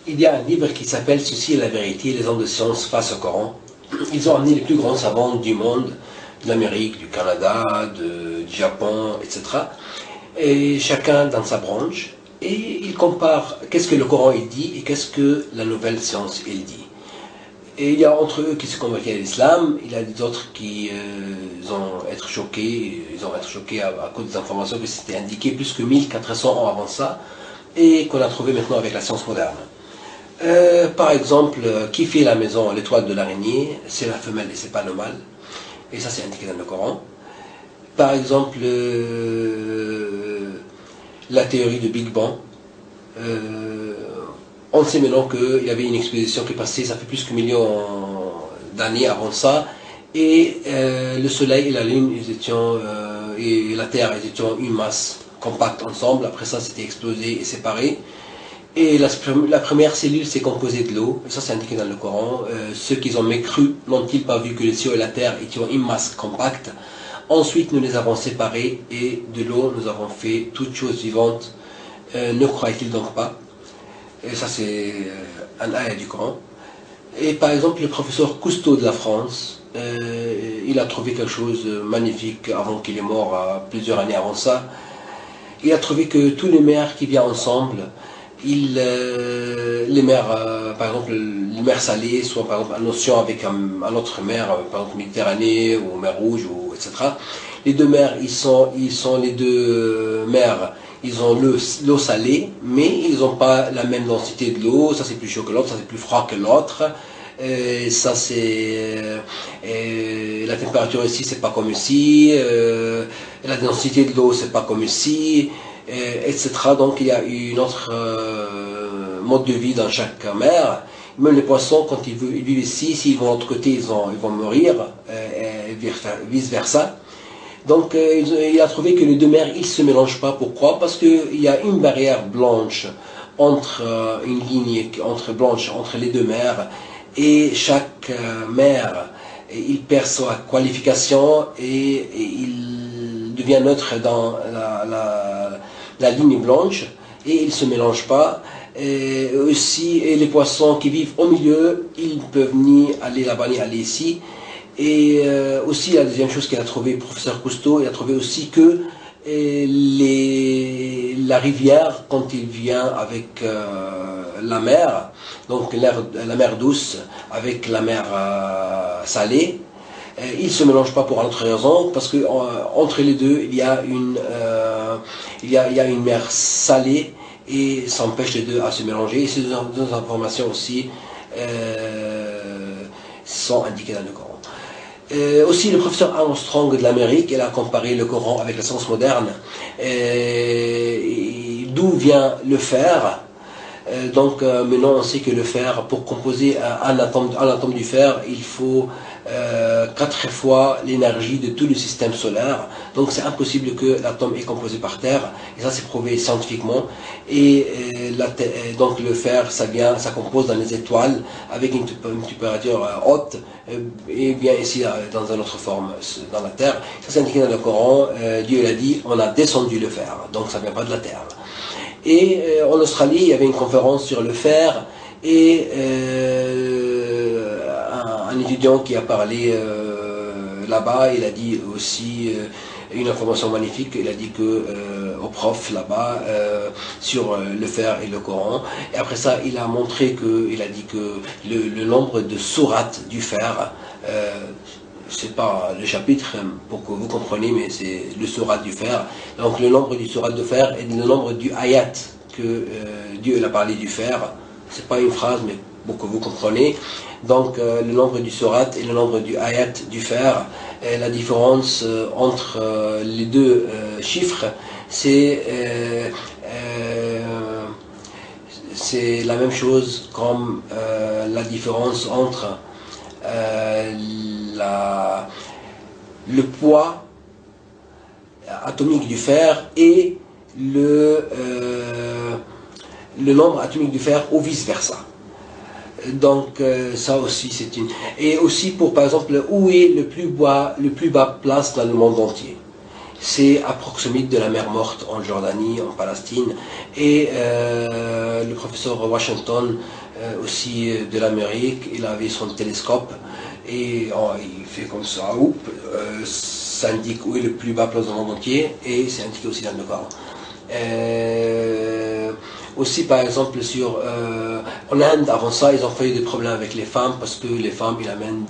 Il y a un livre qui s'appelle Ceci est la vérité, les hommes de science face au Coran. Ils ont amené les plus grands savants du monde, de l'Amérique, du Canada, du Japon, etc. Et chacun dans sa branche. Et ils comparent qu'est-ce que le Coran il dit et qu'est-ce que la nouvelle science il dit. Et il y a entre eux qui se convertissent à l'islam, il y a d'autres qui vont être choqués, à cause des informations que c'était indiqué plus que 1400 ans avant ça, et qu'on a trouvé maintenant avec la science moderne. Par exemple, qui fait la maison, l'étoile de l'araignée, c'est la femelle et c'est pas le mâle, et ça c'est indiqué dans le Coran. Par exemple, la théorie de Big Bang, on sait maintenant qu'il y avait une expédition qui est passée, ça fait plus qu'un million d'années avant ça, et le Soleil et la Lune, et la Terre, ils étaient une masse compacte ensemble. Après ça, c'était explosé et séparé. Et la première cellule s'est composée de l'eau, et ça c'est indiqué dans le Coran. Ceux qui ont mécru n'ont-ils pas vu que le ciel et la terre étaient une masse compacte. Ensuite, nous les avons séparés, et de l'eau, nous avons fait toutes choses vivantes. Ne croient-ils donc pas? Et ça c'est un ayat du Coran. Et par exemple, le professeur Cousteau de la France, il a trouvé quelque chose de magnifique avant qu'il est mort, plusieurs années avant ça. Il a trouvé que tous les mers qui viennent ensemble, les mers, par exemple, les mers salées, soit par exemple un océan avec un autre mer, par exemple Méditerranée ou mer Rouge, etc. Les deux mers, ils sont les deux mers, ils ont l'eau salée, mais ils n'ont pas la même densité de l'eau. Ça c'est plus chaud que l'autre, ça c'est plus froid que l'autre. Ça c'est la température ici c'est pas comme ici, la densité de l'eau c'est pas comme ici, etc. Donc il y a une autre mode de vie dans chaque mer. Même les poissons, quand ils vivent ici, s'ils vont de l'autre côté, ils vont mourir, et vice versa. Donc il a trouvé que les deux mers, ils ne se mélangent pas. Pourquoi? Parce qu'il y a une barrière blanche entre une ligne blanche entre les deux mers, et chaque mer, il perd sa qualification et il devient neutre dans la ligne blanche, et il ne se mélange pas. Et aussi, et les poissons qui vivent au milieu, ils peuvent ni aller là-bas ni aller ici. Et aussi, la deuxième chose qu'il a trouvé, le professeur Cousteau, il a trouvé aussi que la rivière, quand il vient avec la mer, donc la mer douce avec la mer salée, ils ne se mélangent pas pour une autre raison, parce que entre les deux, il y a une mer salée, et ça empêche les deux à se mélanger. Et ces deux informations aussi sont indiquées dans le Coran. Aussi, le professeur Armstrong de l'Amérique, il a comparé le Coran avec la science moderne. D'où vient le fer? Donc maintenant on sait que le fer, pour composer un atome du fer, il faut 4 fois l'énergie de tout le système solaire. Donc c'est impossible que l'atome est composé par terre, et ça c'est prouvé scientifiquement. Et donc le fer, ça compose dans les étoiles avec une température haute, et vient ici dans une autre forme dans la terre. Ça c'est indiqué dans le Coran. Dieu l'a dit, on a descendu le fer, donc ça ne vient pas de la terre. Et en Australie, il y avait une conférence sur le fer, et un étudiant qui a parlé là-bas, il a dit aussi une information magnifique. Il a dit que au prof là-bas sur le fer et le Coran. Et après ça, il a montré il a dit que le nombre de sourates du fer, c'est pas le chapitre pour que vous compreniez, mais c'est le sourate du fer. Donc le nombre du sourate de fer et le nombre du ayat que Dieu a parlé du fer. C'est pas une phrase, mais pour que vous compreniez. Donc le nombre du sourate et le nombre du ayat du fer, et la différence entre les deux chiffres, c'est la même chose comme la différence entre le poids atomique du fer et le nombre atomique du fer, ou vice versa. Donc ça aussi c'est une... Et aussi pour, par exemple, où est le plus bas place dans le monde entier? c'est à proximité de la mer Morte en Jordanie, en Palestine. Et le professeur Washington, aussi de l'Amérique, il avait son télescope et il fait comme ça, ça indique où est le plus bas place du monde entier et c'est indiqué aussi dans le Coran. Aussi par exemple en Inde, avant ça, ils ont fait des problèmes avec les femmes parce que les femmes ils amènent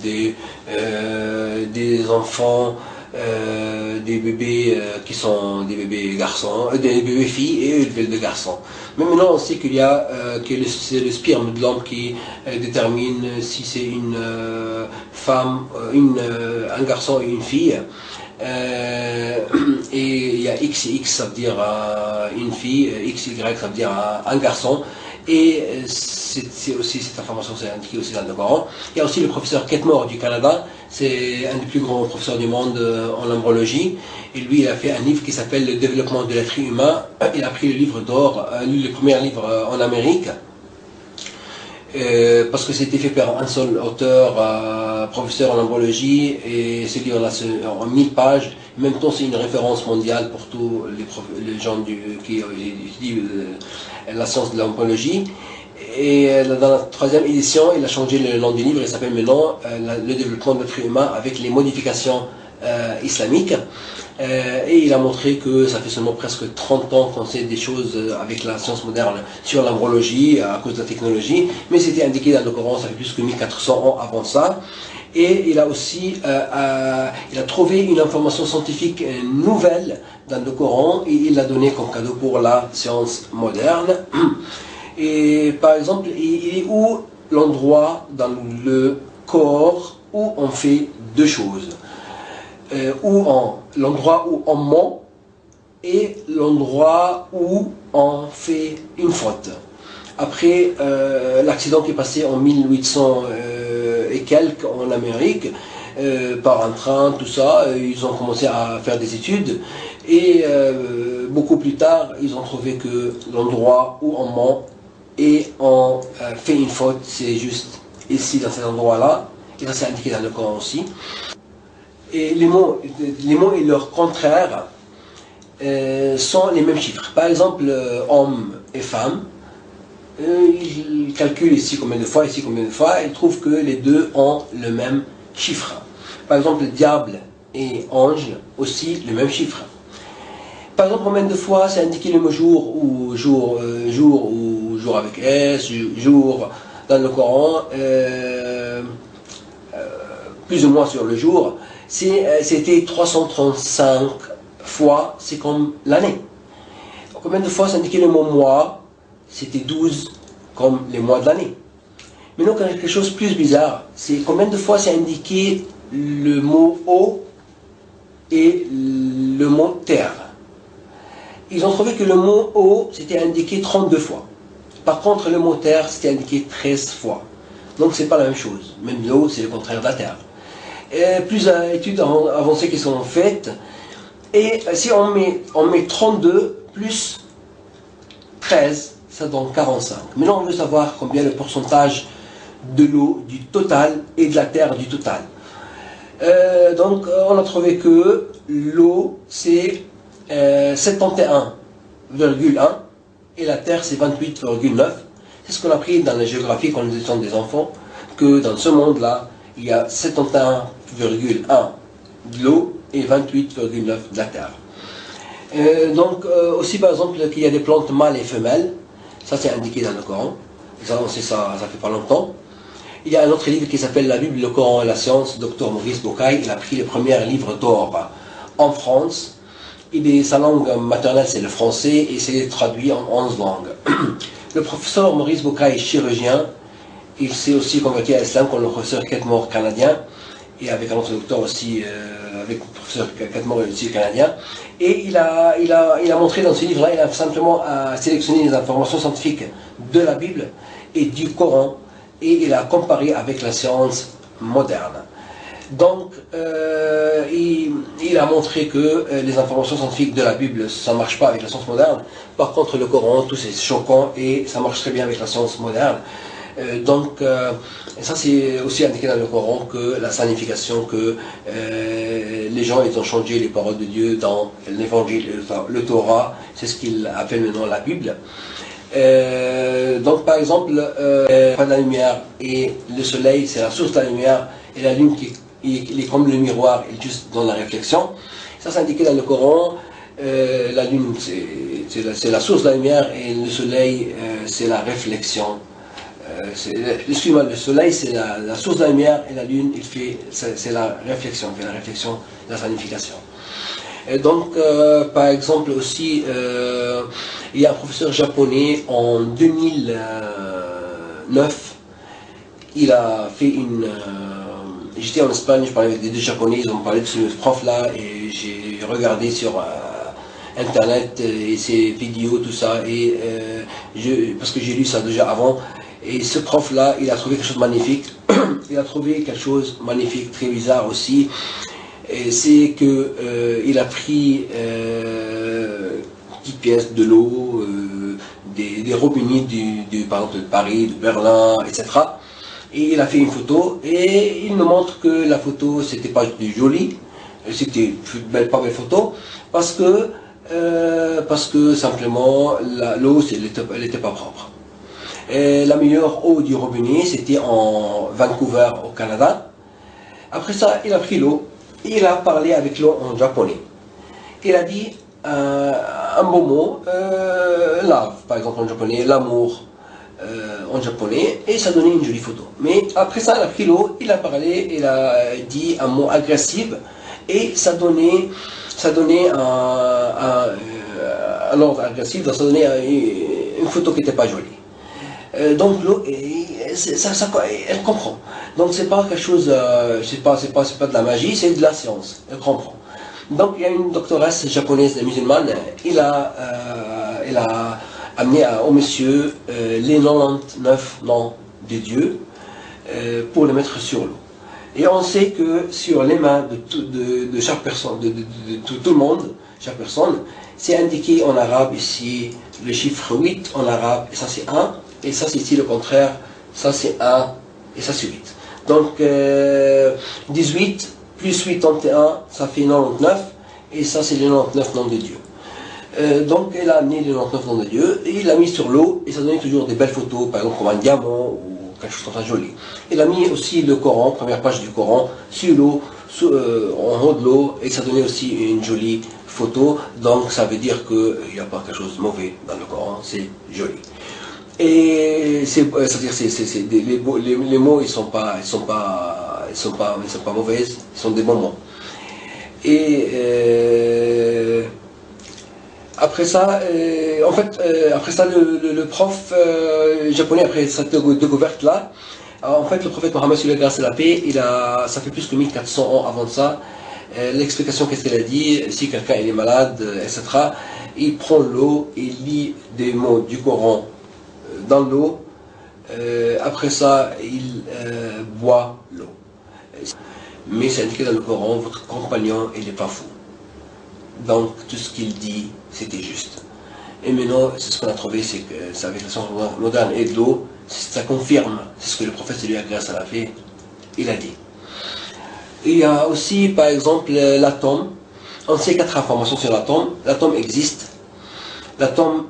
des enfants, des bébés qui sont des bébés garçons, des bébés filles et eux ils veulent des garçons. Mais maintenant on sait qu'il y a c'est le sperme de l'homme qui détermine si c'est une femme, un garçon et une fille. Et il y a X et X, ça veut dire une fille, X, Y, ça veut dire un garçon. Et c'est aussi cette information, c'est indiqué aussi dans le Coran. Il y a aussi le professeur Ketmore du Canada, c'est un des plus grands professeurs du monde en embryologie. Et lui, il a fait un livre qui s'appelle Le développement de l'être humain. Il a pris le livre d'or, le premier livre en Amérique. Parce que c'était fait par un seul auteur, professeur en embryologie, et ce livre-là en 1000 pages. En même temps, c'est une référence mondiale pour tous les gens qui étudient la science de l'embryologie. Et dans la troisième édition, il a changé le nom du livre, il s'appelle maintenant Le développement de l'être humain avec les modifications islamiques. Et il a montré que ça fait seulement presque 30 ans qu'on sait des choses avec la science moderne sur l'embryologie à cause de la technologie, mais c'était indiqué dans le Coran, ça fait plus que 1400 ans avant ça. Et il a aussi il a trouvé une information scientifique nouvelle dans le Coran et il l'a donné comme cadeau pour la science moderne. Et par exemple, il est où l'endroit dans le corps où on fait deux choses, l'endroit où on ment et l'endroit où on fait une faute. Après l'accident qui est passé en 1800 et quelques en Amérique, par un train, tout ça, ils ont commencé à faire des études et beaucoup plus tard, ils ont trouvé que l'endroit où on ment et on fait une faute, c'est juste ici dans cet endroit-là, et ça c'est indiqué dans le Coran aussi. Et les mots et leur contraire sont les mêmes chiffres. Par exemple, homme et femme, ils calculent ici combien de fois, ici combien de fois, et ils trouvent que les deux ont le même chiffre. Par exemple, diable et ange, aussi le même chiffre. Par exemple, combien de fois c'est indiqué le mot jour ou jour avec S, jour dans le Coran, plus ou moins sur le jour, c'était 335 fois, c'est comme l'année. Combien de fois c'est indiqué le mot mois, c'était 12 comme les mois de l'année. Maintenant, quelque chose de plus bizarre, c'est combien de fois c'est indiqué le mot eau et le mot terre. Ils ont trouvé que le mot eau, c'était indiqué 32 fois. Par contre, le mot terre, c'était indiqué 13 fois. Donc, c'est pas la même chose. Même l'eau, c'est le contraire de la terre. Et plusieurs études avancées qui sont faites. Et si on met 32 plus 13, ça donne 45. Maintenant, on veut savoir combien le pourcentage de l'eau du total et de la terre du total. Donc, on a trouvé que l'eau, c'est 71,1 et la terre, c'est 28,9. C'est ce qu'on a appris dans la géographie quand nous étions des enfants, que dans ce monde-là, il y a 71,1 de l'eau et 28,9 de la terre. Donc, aussi par exemple, qu'il y a des plantes mâles et femelles, ça c'est indiqué dans le Coran, ça on sait ça, ça fait pas longtemps. Il y a un autre livre qui s'appelle La Bible, le Coran et la science, Dr Maurice Bucaille, il a pris le premier livre d'or en France. Sa langue maternelle c'est le français et c'est traduit en 11 langues. Le professeur Maurice Bucaille est chirurgien, il s'est aussi converti à l'islam comme le professeur Ketmore canadien, et avec un autre docteur aussi, avec le professeur Ketmore aussi canadien. Et il a montré dans ce livre-là, il a simplement sélectionné les informations scientifiques de la Bible et du Coran, et il a comparé avec la science moderne. Donc, il a montré que les informations scientifiques de la Bible, ça ne marche pas avec la science moderne. Par contre, le Coran, tout c'est choquant et ça marche très bien avec la science moderne. Et ça c'est aussi indiqué dans le Coran que la signification que les gens ils ont changé les paroles de Dieu dans l'évangile, le Torah, c'est ce qu'ils appellent maintenant la Bible. Donc par exemple, la lumière et le soleil c'est la source de la lumière et la lune qui il est comme le miroir, il est juste dans la réflexion. Ça c'est indiqué dans le Coran. La lune c'est la source de la lumière et le soleil c'est la réflexion. Excuse-moi, le soleil c'est la source de la lumière et la lune c'est la réflexion, la signification. Et donc par exemple aussi il y a un professeur japonais en 2009, il a fait une j'étais en Espagne, je parlais avec des deux japonais, ils ont parlé de ce prof là et j'ai regardé sur internet et ses vidéos, tout ça, et parce que j'ai lu ça déjà avant, et ce prof là, il a trouvé quelque chose de magnifique, il a trouvé quelque chose de magnifique, très bizarre aussi, c'est que il a pris une petite pièce de l'eau, des robinets par exemple de Paris, de Berlin, etc. Et il a fait une photo et il me montre que la photo c'était pas du joli, c'était pas belle photo parce que simplement l'eau elle était pas propre. Et la meilleure eau du robinet c'était en Vancouver au Canada. Après ça il a pris l'eau et il a parlé avec l'eau en japonais. Il a dit un beau mot, love par exemple en japonais, l'amour. En japonais et ça donnait une jolie photo. Mais après ça, il a pris l'eau, il a parlé, il a dit un mot agressif et ça donnait un ordre agressif, donc ça donnait une photo qui n'était pas jolie. Donc l'eau, elle comprend. Donc c'est pas quelque chose, c'est pas de la magie, c'est de la science. Elle comprend. Donc il y a une doctoresse japonaise musulmane, elle a amené au monsieur les 99 noms de Dieu pour les mettre sur l'eau. Et on sait que sur les mains de chaque personne, de tout le monde, chaque personne, c'est indiqué en arabe ici le chiffre 8 en arabe, et ça c'est 1, et ça c'est ici le contraire, ça c'est 1, et ça c'est 8. Donc 18 plus 81, ça fait 99, et ça c'est les 99 noms de Dieu. Donc elle a amené les 99 noms de Dieu et il l'a mis sur l'eau et ça donnait toujours des belles photos, par exemple comme un diamant ou quelque chose comme ça joli. Il a mis aussi le Coran, première page du Coran, sur l'eau, en haut de l'eau, et ça donnait aussi une jolie photo, donc ça veut dire qu'il n'y a pas quelque chose de mauvais dans le Coran, c'est joli. Et c'est-à-dire les mots ils sont pas mauvaises, ils sont des bons mots. Et après ça, le prof japonais, après cette découverte-là, en fait, le prophète Mohammed, sur la grâce et la paix, ça fait plus que 1400 ans avant ça. L'explication, qu'est-ce qu'elle a dit, si quelqu'un est malade, etc., il prend l'eau, il lit des mots du Coran dans l'eau, après ça, il boit l'eau. Mais c'est indiqué dans le Coran, votre compagnon, il n'est pas fou. Donc tout ce qu'il dit, c'était juste. Et maintenant, c'est ce qu'on a trouvé, c'est que avec la science moderne et de l'eau, ça confirme, c'est ce que le prophète, lui a grâce à la paix, il a dit. Et il y a aussi, par exemple, l'atome. On sait 4 informations sur l'atome. L'atome existe. L'atome,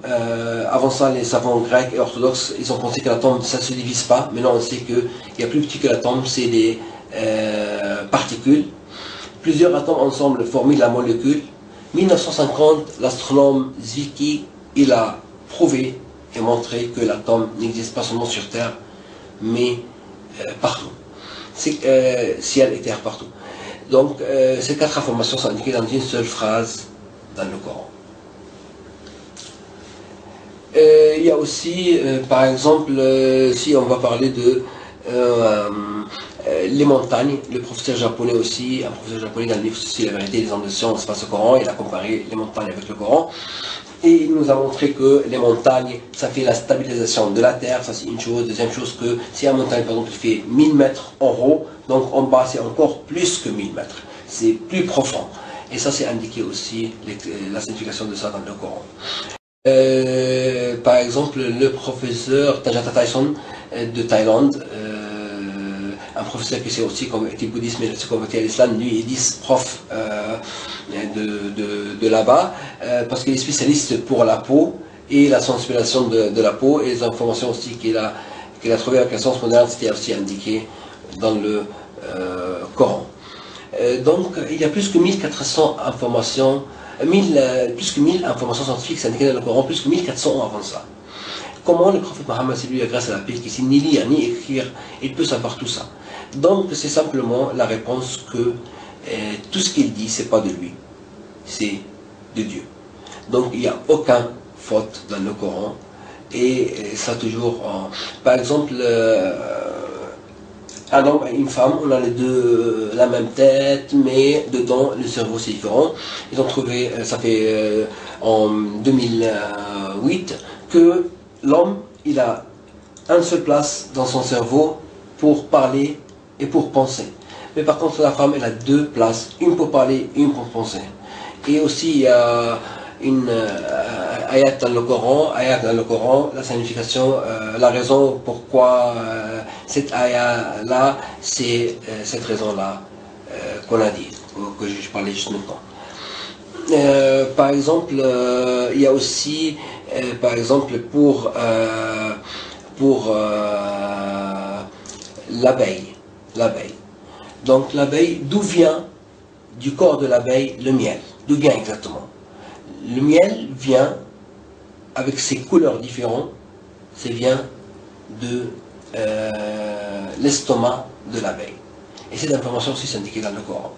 avant ça, les savants grecs et orthodoxes, ils ont pensé que l'atome, ça ne se divise pas. Maintenant, on sait qu'il y a plus petit que l'atome, c'est des particules. Plusieurs atomes ensemble forment la molécule. 1950, l'astronome Zwicky, il a prouvé et montré que l'atome n'existe pas seulement sur Terre, mais partout. Ciel et terre partout. Donc ces 4 informations sont indiquées dans une seule phrase dans le Coran. Il y a aussi, par exemple, si on va parler de les montagnes, le professeur japonais aussi, un professeur japonais dans le livre Ceci la vérité, les hommes de science face au Coran, il a comparé les montagnes avec le Coran. Et il nous a montré que les montagnes, ça fait la stabilisation de la terre, ça c'est une chose. Deuxième chose, que si une montagne par exemple fait 1000 mètres en haut, donc en bas c'est encore plus que 1000 mètres. C'est plus profond. Et ça c'est indiqué aussi, la signification de ça dans le Coran. Par exemple, le professeur Tajata Tyson, de Thaïlande, un professeur qui s'est aussi converti au bouddhisme et s'est converti à l'islam, lui il dit prof de là-bas, parce qu'il est spécialiste pour la peau et la sensibilisation de la peau, et les informations aussi qu'il a trouvées avec la science moderne, c'était aussi indiqué dans le Coran. Donc il y a plus que 1400 informations, plus que 1000 informations scientifiques indiquées dans le Coran, plus que 1400 avant ça. Comment le prophète Mohammed, c'est lui, grâce à la paix, qui sait ni lire ni écrire, il peut savoir tout ça. Donc c'est simplement la réponse que tout ce qu'il dit, c'est pas de lui, c'est de Dieu. Donc il n'y a aucune faute dans le Coran, et ça toujours, par exemple, un homme et une femme, on a les deux la même tête, mais dedans le cerveau c'est différent. Ils ont trouvé, ça fait en 2008, que l'homme il a une seule place dans son cerveau pour parler et pour penser. Mais par contre la femme elle a deux places, une pour parler, une pour penser. Et aussi il y a une ayat dans le Coran, la signification, la raison pourquoi cette ayat là, c'est cette raison là qu'on a dit, que je parlais juste maintenant. Par exemple, il y a aussi, par exemple, pour l'abeille. Donc l'abeille, d'où vient du corps de l'abeille le miel? D'où vient exactement? Le miel vient avec ses couleurs différentes, ça vient de l'estomac de l'abeille. Et cette information aussi est indiquée dans le Coran.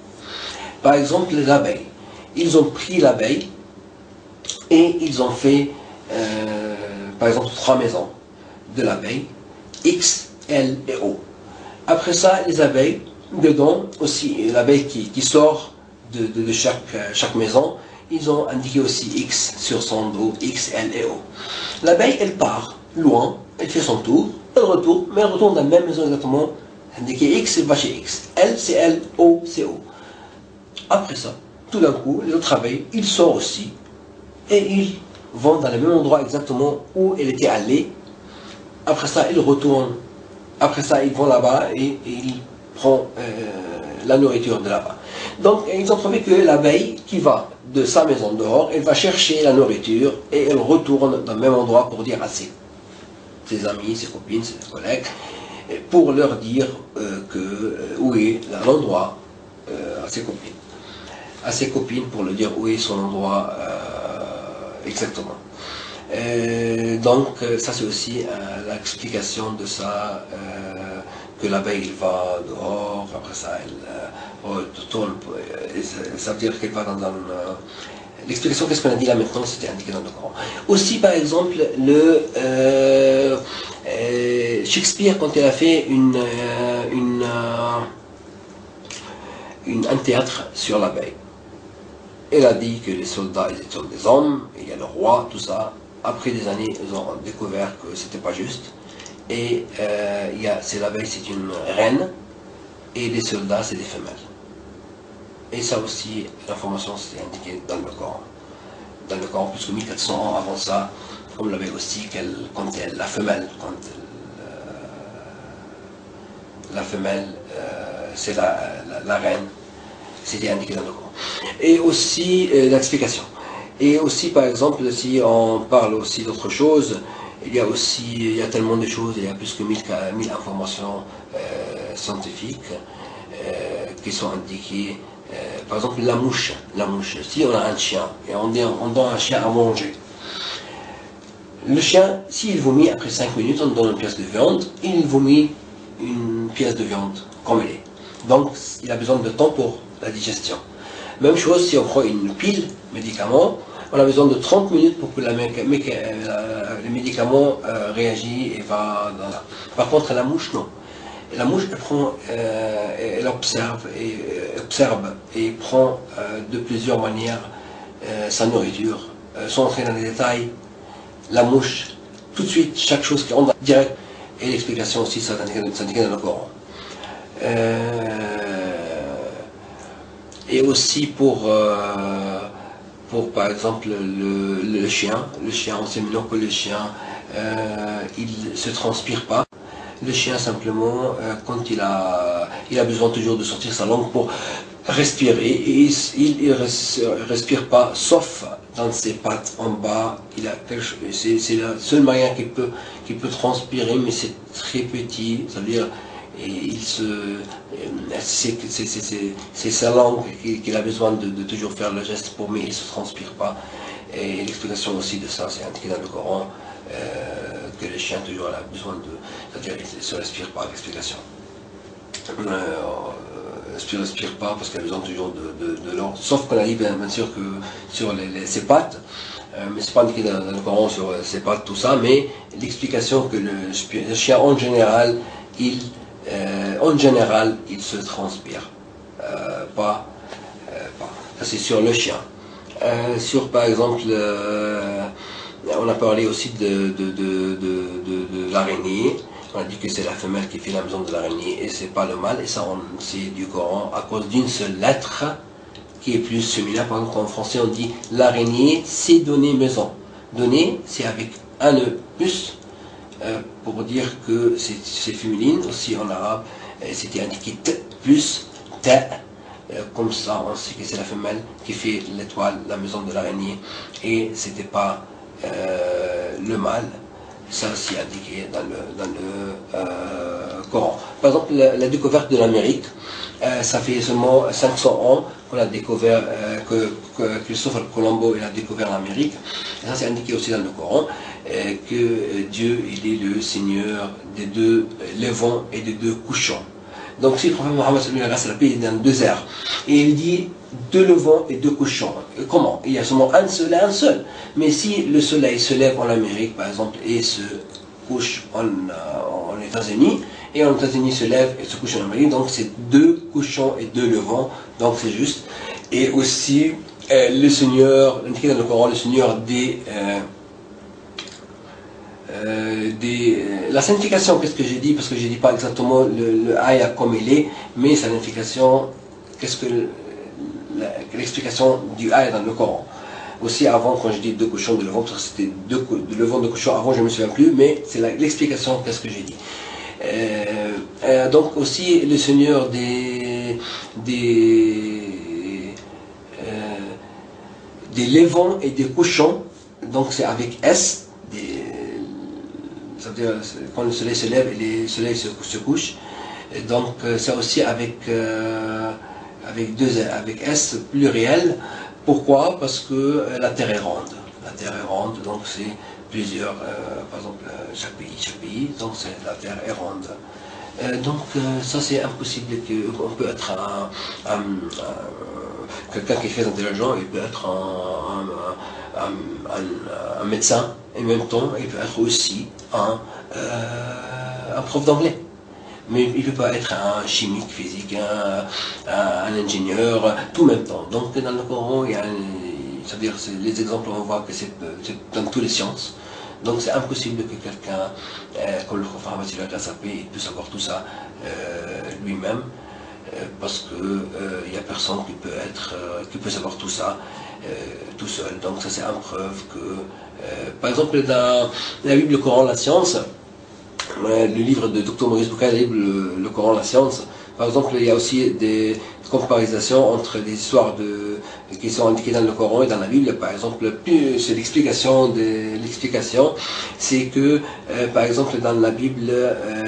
Par exemple, les abeilles. Ils ont pris l'abeille et ils ont fait, par exemple, 3 maisons de l'abeille, X, L et O. Après ça, les abeilles, dedans aussi, l'abeille qui sort de chaque maison, ils ont indiqué aussi X sur son dos, X, L et O. L'abeille, elle part loin, elle fait son tour, elle retourne, mais elle retourne dans la même maison exactement, indiqué X, elle va chez X, L c'est L, O c'est O. Après ça, tout d'un coup, les autres abeilles, ils sortent aussi, et ils vont dans le même endroit exactement où elle était allée. Après ça, ils retournent, après ça, ils vont là-bas et ils prennent la nourriture de là-bas. Donc, ils ont trouvé que l'abeille qui va de sa maison dehors, elle va chercher la nourriture et elle retourne dans le même endroit pour dire à ses amis, ses copines, ses collègues, pour leur dire où est l'endroit à ses copines. À ses copines pour leur dire où est son endroit exactement. Donc, ça c'est aussi l'explication de ça, que l'abeille va dehors, après ça elle retourne, ça veut dire qu'elle va dans un... L'explication qu'est-ce qu'on a dit là maintenant, c'était indiqué dans le Coran. Aussi par exemple, Shakespeare quand il a fait un théâtre sur l'abeille, il a dit que les soldats ils étaient des hommes, il y a le roi, tout ça. Après des années, ils ont découvert que c'était pas juste. Et l'abeille, c'est une reine, et les soldats, c'est des femelles. Et ça aussi, l'information, c'est indiqué dans le Coran. Dans le Coran, plus que 1400 ans avant ça, comme l'abeille aussi, la femelle, c'est la reine, c'était indiqué dans le Coran. Et aussi, l'explication. Et aussi, par exemple, si on parle aussi d'autre chose, il y a tellement de choses, il y a plus que 1000 informations scientifiques qui sont indiquées. Par exemple, la mouche. Si on a un chien et on donne un chien à manger, le chien, s'il vomit après 5 minutes, on donne une pièce de viande, il vomit une pièce de viande comme elle est. Donc, il a besoin de temps pour la digestion. Même chose si on prend une pile médicament, on a besoin de 30 minutes pour que le médicament réagit et va dans la... Par contre, la mouche, non. La mouche, elle observe et prend de plusieurs manières sa nourriture. Sans entrer dans les détails, la mouche, tout de suite, chaque chose qui rentre direct, et l'explication aussi, ça s'indique dans le Coran. Et aussi pour par exemple le chien, on sait maintenant que le chien il ne se transpire pas, Le chien, simplement, quand il a besoin toujours de sortir sa langue pour respirer, et il respire pas, sauf dans ses pattes en bas. C'est la seule manière qu'il peut transpirer, mais c'est très petit, ça veut dire, et c'est sa langue qu'il a besoin de toujours faire le geste pour, mais il ne se transpire pas. Et l'explication aussi de ça, c'est indiqué dans le Coran, que les chiens toujours a besoin c'est-à-dire ils ne se respirent pas, l'explication. Ne respire pas parce qu'il a besoin toujours de l'eau, sauf qu'on a dit bien sûr que sur ses pattes, mais c'est pas indiqué dans le Coran sur ses pattes, tout ça, mais l'explication que le chien en général, il se transpire, pas. Ça c'est sur le chien. Sur par exemple, on a parlé aussi de l'araignée. On a dit que c'est la femelle qui fait la maison de l'araignée et c'est pas le mâle, et ça c'est du Coran à cause d'une seule lettre qui est plus féminin. Par exemple, en français on dit l'araignée c'est donner maison. Donner c'est avec un E plus, pour dire que c'est féminine. Aussi en arabe c'était indiqué t plus ta. Comme ça, on sait que c'est la femelle qui fait l'étoile, la maison de l'araignée, et c'était pas le mâle. Ça aussi indiqué dans le Coran. Par exemple, la découverte de l'Amérique, ça fait seulement 500 ans qu'on a découvert, que Christophe Colombo a découvert l'Amérique. Ça c'est indiqué aussi dans le Coran, que Dieu il est le Seigneur des deux levants et des deux couchants. Donc si le prophète Mohammed est dans le désert, et il dit deux levants et deux couchants, comment? Il y a seulement un seul et un seul. Mais si le soleil se lève en Amérique, par exemple, et se couche en États-Unis, et en États-Unis se lève et se couche en Amérique, donc c'est deux couchants et deux levants, donc c'est juste. Et aussi, le Seigneur, indiqué dans le Coran, le Seigneur la signification, qu'est-ce que j'ai dit, parce que je ne dis pas exactement le ayah comme il est, mais sa signification, qu'est-ce que l'explication du ayah dans le Coran. Aussi avant, quand je dis deux cochons de levant, parce que c'était de levant de cochons avant, je ne me souviens plus, mais c'est l'explication, qu'est-ce que j'ai dit. Donc aussi le Seigneur des levants et des couchants, donc c'est avec S, c'est-à-dire quand le soleil se lève et le soleil se couche, et donc c'est aussi avec S pluriel. Pourquoi? Parce que la Terre est ronde. La Terre est ronde, donc c'est plusieurs, par exemple chaque pays, donc la Terre est ronde. Donc ça c'est impossible qu'on peut être quelqu'un qui est très intelligent, il peut être un médecin, et en même temps il peut être aussi un prof d'anglais. Mais il ne peut pas être un chimique, physique, un ingénieur, tout en même temps. Donc dans le Coran, c'est-à-dire les exemples, on voit que c'est dans toutes les sciences. Donc c'est impossible que quelqu'un, comme le prophète Mohammed, il peut savoir tout ça lui-même, parce qu'il n'y a personne qui peut savoir tout ça tout seul. Donc ça c'est une preuve que, par exemple dans la Bible, le Coran, la science, le livre de Dr Maurice Bucaille, le Coran, la science, par exemple, il y a aussi des comparaisons entre les histoires qui sont indiquées dans le Coran et dans la Bible. Par exemple, c'est l'explication c'est que, par exemple, dans la Bible,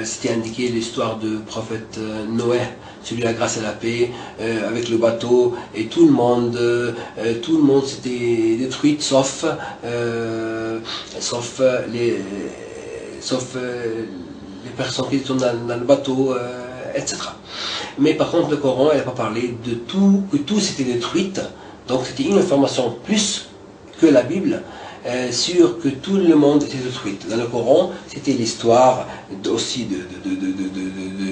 c'était indiqué l'histoire du prophète Noé, celui de la grâce et la paix, avec le bateau, et tout le monde s'était détruit, sauf les personnes qui étaient dans le bateau, etc. Mais par contre, le Coran, il n'a pas parlé de tout, que tout s'était détruit. Donc c'était une information plus que la Bible sur que tout le monde était détruit. Dans le Coran, c'était l'histoire aussi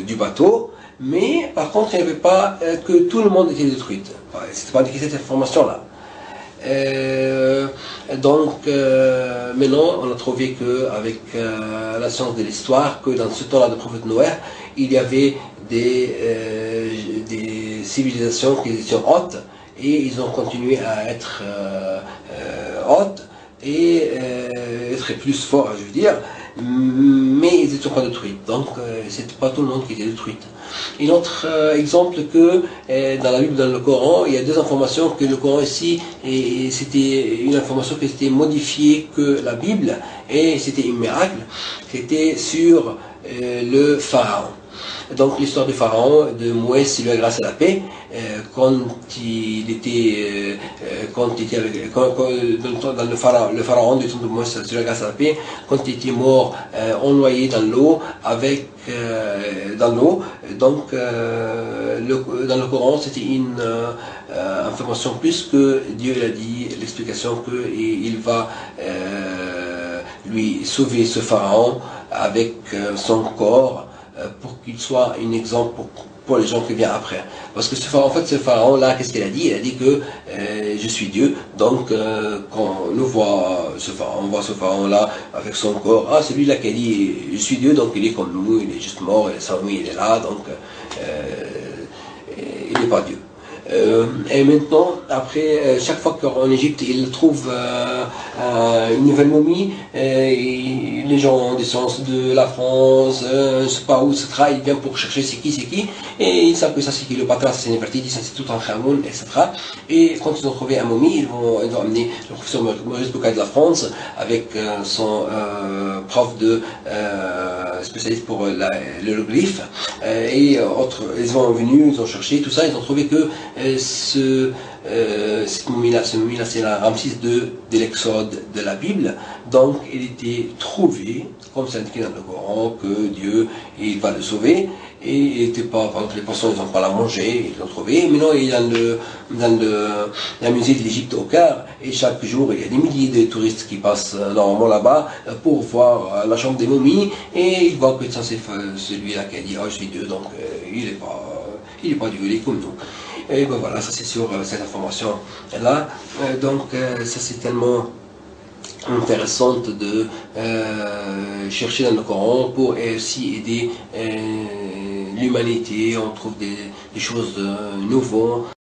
du bateau, mais par contre, il n'y avait pas que tout le monde était détruit. C'était pas indiqué cette information-là. Donc maintenant on a trouvé qu'avec la science de l'histoire, que dans ce temps-là de prophète Noé, il y avait des civilisations qui étaient hautes, et ils ont continué à être hautes et être plus forts, je veux dire. mais ils n'étaient pas détruits. Donc, c'était pas tout le monde qui était détruit. Un autre exemple que dans la Bible, dans le Coran, il y a deux informations que le Coran ici, c'était une information qui était modifiée que la Bible, et c'était un miracle, c'était sur le Pharaon. Donc l'histoire du Pharaon, de Moïse, lui a grâce à la paix, quand il était, dans le pharaon du temps de Moïse, lui a grâce à la paix, quand il était mort, ennoyé dans l'eau, dans l'eau. Donc dans le Coran, c'était une information plus que Dieu a dit, l'explication qu'il va lui sauver ce pharaon avec son corps, pour qu'il soit un exemple pour les gens qui viennent après. Parce que ce pharaon-là, qu'est-ce qu'il a dit? Il a dit que je suis Dieu. Donc, quand on voit ce pharaon-là avec son corps, ah, celui-là qui a dit je suis Dieu, donc il est comme nous, il est juste mort, sa famille il est là, donc il n'est pas Dieu. Et maintenant, après, chaque fois qu'en Égypte, ils trouvent une nouvelle momie, les gens des sens de la France, je ne sais pas où, etc., ils viennent pour chercher c'est qui, et ils savent que ça c'est qui, le patron, c'est Nefertiti, ça c'est tout en Khamoun, etc. Et quand ils ont trouvé un momie, ils vont amener le professeur Maurice Bucaille de la France, avec son prof de spécialiste pour l'hieroglyphe, et autres, ils sont venus, ils ont cherché, tout ça, ils ont trouvé que cette momie-là, c'est la Ramsès II de l'Exode de la Bible. Donc, il était trouvé, comme c'est indiqué dans le Coran, que Dieu, il va le sauver. Et il n'était pas, par exemple, les poissons, ils n'ont pas la manger, ils l'ont trouvé. Mais non, il est dans le musée de l'Égypte au Caire, et chaque jour, il y a des milliers de touristes qui passent normalement là-bas pour voir la chambre des momies, et ils voient que c'est celui-là qui a dit, oh, je suis Dieu, donc il n'est pas Dieu, il est comme nous. Et ben voilà, ça c'est sur cette information-là. Donc ça c'est tellement intéressant de chercher dans le Coran pour aussi aider l'humanité. On trouve des choses nouvelles.